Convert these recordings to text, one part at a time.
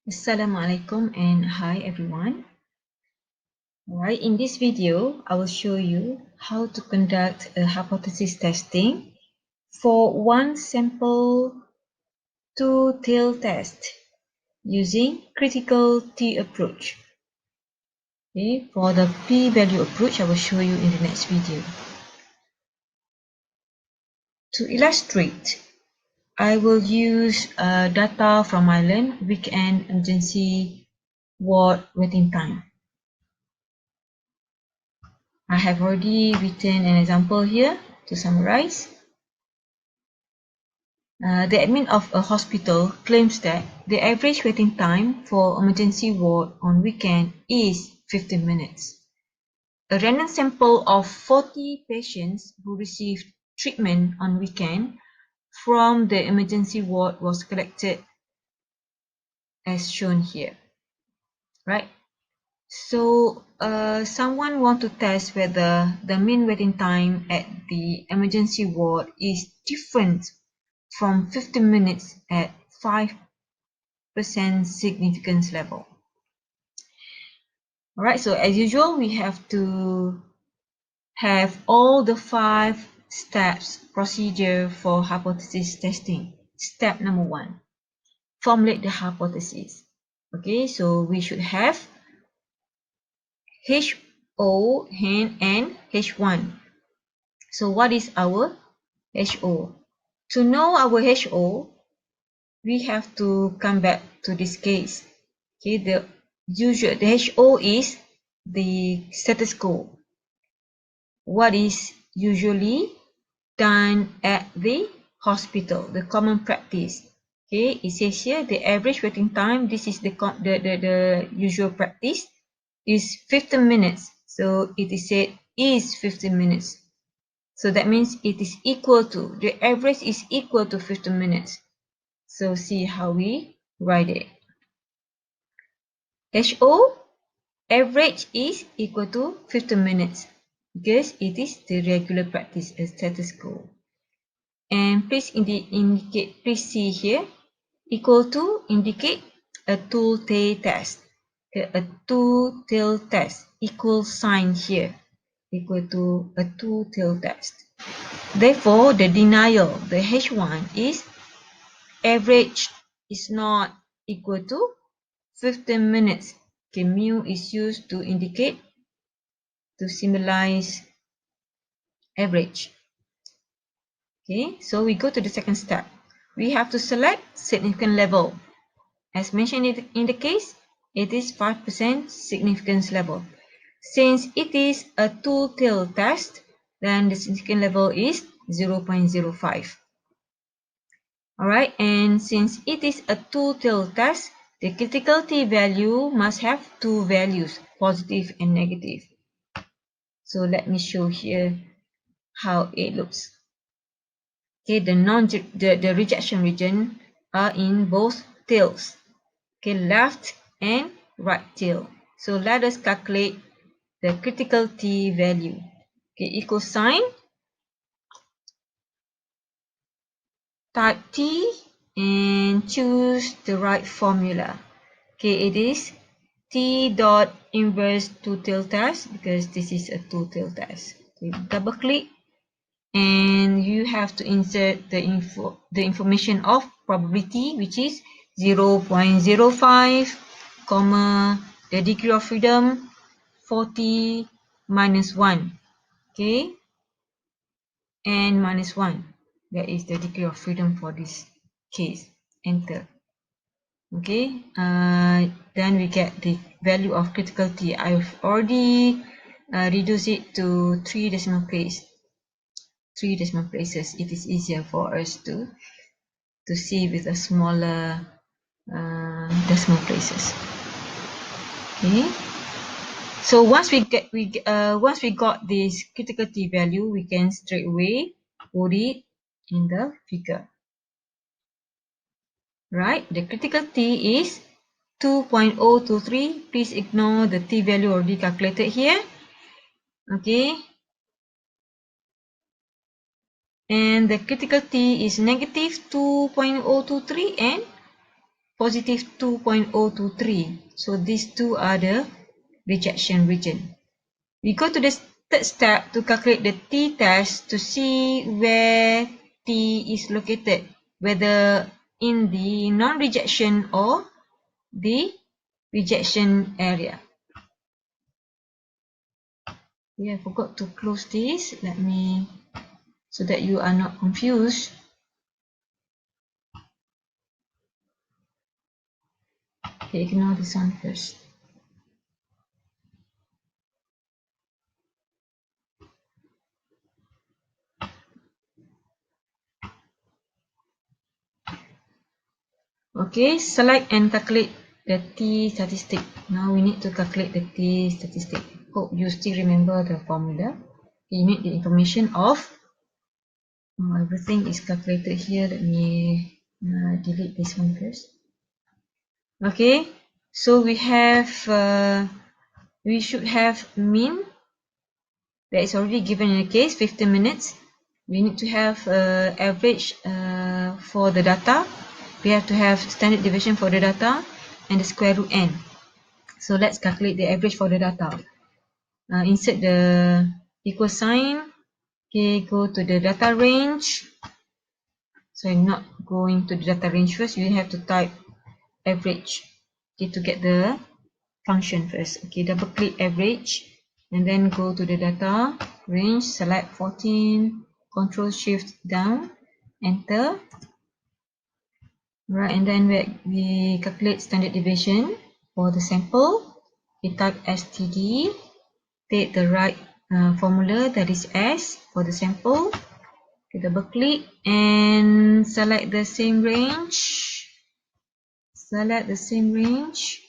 Assalamualaikum and hi everyone. Alright, in this video, I will show you how to conduct a hypothesis testing for one sample two-tail test using critical T approach. Okay, for the p-value approach, I will show you in the next video. To illustrate, I will use data from Ireland weekend emergency ward waiting time. I have already written an example here to summarize. The admin of a hospital claims that the average waiting time for emergency ward on weekend is 15 minutes. A random sample of 40 patients who received treatment on weekend from the emergency ward was collected as shown here. Right? So someone want to test whether the mean waiting time at the emergency ward is different from 15 minutes at 5% significance level. Alright, so as usual, we have to have all the 5 steps procedure for hypothesis testing. Step number 1, formulate the hypothesis. Okay, so we should have HO and H1. So what is our HO? To know our HO, we have to come back to this case. Okay, the HO is the status quo. What is usually done at the hospital, the common practice. Okay, it says here the average waiting time. This is the usual practice is 15 minutes. So it is said is 15 minutes. So that means it is equal to, the average is equal to 15 minutes. So see how we write it. HO average is equal to 15 minutes because it is the regular practice as status quo. And please indicate, please see here, equal to indicate a two-tail test. A two-tail test, equal sign here, equal to a two-tail test. Therefore, the denial, the H1 is average is not equal to 15 minutes. Okay, mu is used to indicate, to symbolize average. Okay, so we go to the second step. We have to select significant level. As mentioned in the case, it is 5% significance level. Since it is a two-tail test, then the significance level is 0.05. Alright, and since it is a two-tail test, the critical T value must have two values, positive and negative. So let me show here how it looks. Okay, the rejection region are in both tails. Okay, left and right tail. So let us calculate the critical T value. Okay, equal sign, type T, and choose the right formula. Okay, it is T dot inverse two-tail test because this is a two-tail test. Okay, double click and you have to insert the information of probability, which is 0.05, comma, the degree of freedom 40 minus 1. Okay, and minus 1. That is the degree of freedom for this case. Enter. Okay, then we get the value of critical T. I've already reduced it to 3 decimal places. It is easier for us to see with a smaller decimal places. Okay, so once we got this critical T value, we can straight away put it in the figure. Right, the critical T is 2.023. Please ignore the T value already calculated here. Okay, and the critical T is negative 2.023 and positive 2.023. So these two are the rejection region. We go to the third step to calculate the t-test to see where t is located, whether in the non-rejection or the rejection area. I forgot to close this. Let me, so that you are not confused. Okay, ignore this one first. Okay, select and calculate the t statistic. Now we need to calculate the t statistic. Hope you still remember the formula. You need the information of everything is calculated here. Let me delete this one first. Okay, so we should have mean that is already given in the case 15 minutes. We need to have average for the data. We have to have standard deviation for the data and the square root n. So let's calculate the average for the data. Insert the equal sign. Okay, go to the data range. So I'm not going to the data range first. You have to type average, okay, to get the function first. Okay, double click average and then go to the data range, select 14, Control Shift down, enter. Right, and then we calculate standard deviation for the sample. We type STD, take the right formula, that is S for the sample. Okay, double click and select the same range. Select the same range.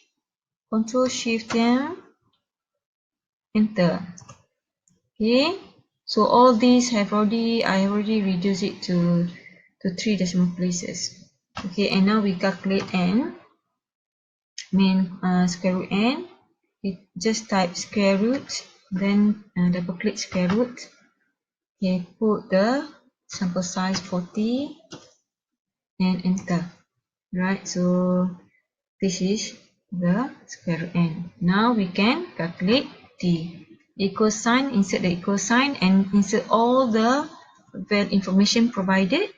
Control Shift down, enter. Okay, so all these I have already reduced it to 3 decimal places. Okay, and now we calculate n, square root n. We just type square root, then double click square root. Okay, put the sample size 40 and enter. Right, so this is the square root n. Now we can calculate t. Equal sign, insert the equal sign and insert all the information provided,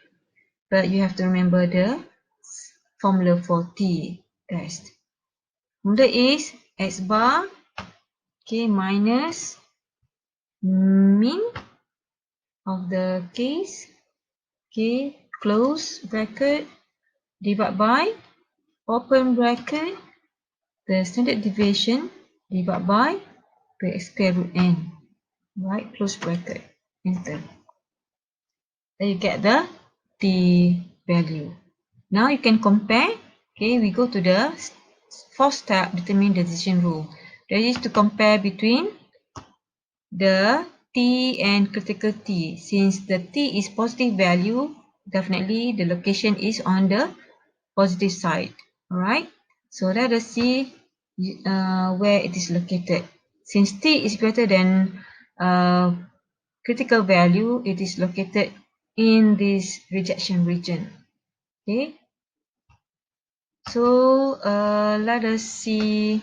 but you have to remember the formula for t test. Formula is x bar, okay, minus mean of the case, okay, close bracket, divide by, open bracket, the standard deviation, divide by the square root n, right, close bracket, enter. Then you get the t value. Now you can compare. Okay, we go to the fourth step, determine the decision rule. That is to compare between the t and critical t. Since the t is positive value, definitely the location is on the positive side. Alright, so let us see where it is located. Since t is greater than critical value, it is located in this rejection region. Okay, so let us see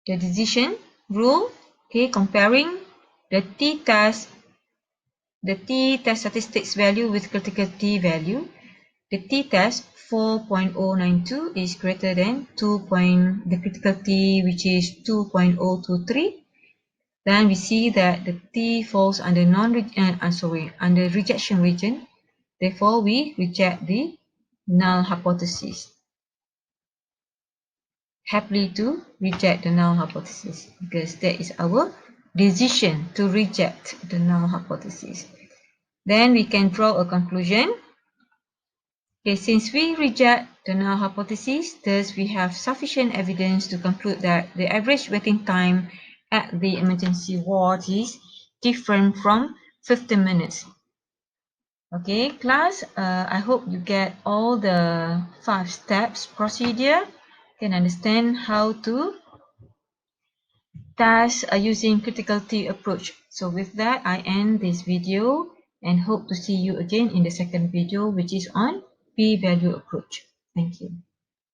the decision rule. Okay, comparing the t-test statistics value with critical t value. The t-test 4.092 is greater than the critical t, which is 2.023. Then we see that the t falls under under rejection region. Therefore, we reject the null hypothesis. Happily to reject the null hypothesis because that is our decision to reject the null hypothesis. Then we can draw a conclusion. Okay, since we reject the null hypothesis, thus we have sufficient evidence to conclude that the average waiting time at the emergency ward is different from 15 minutes. Okay, class, I hope you get all the 5 steps procedure, can understand how to test using critical T approach. So with that, I end this video and hope to see you again in the second video, which is on p-value approach. Thank you.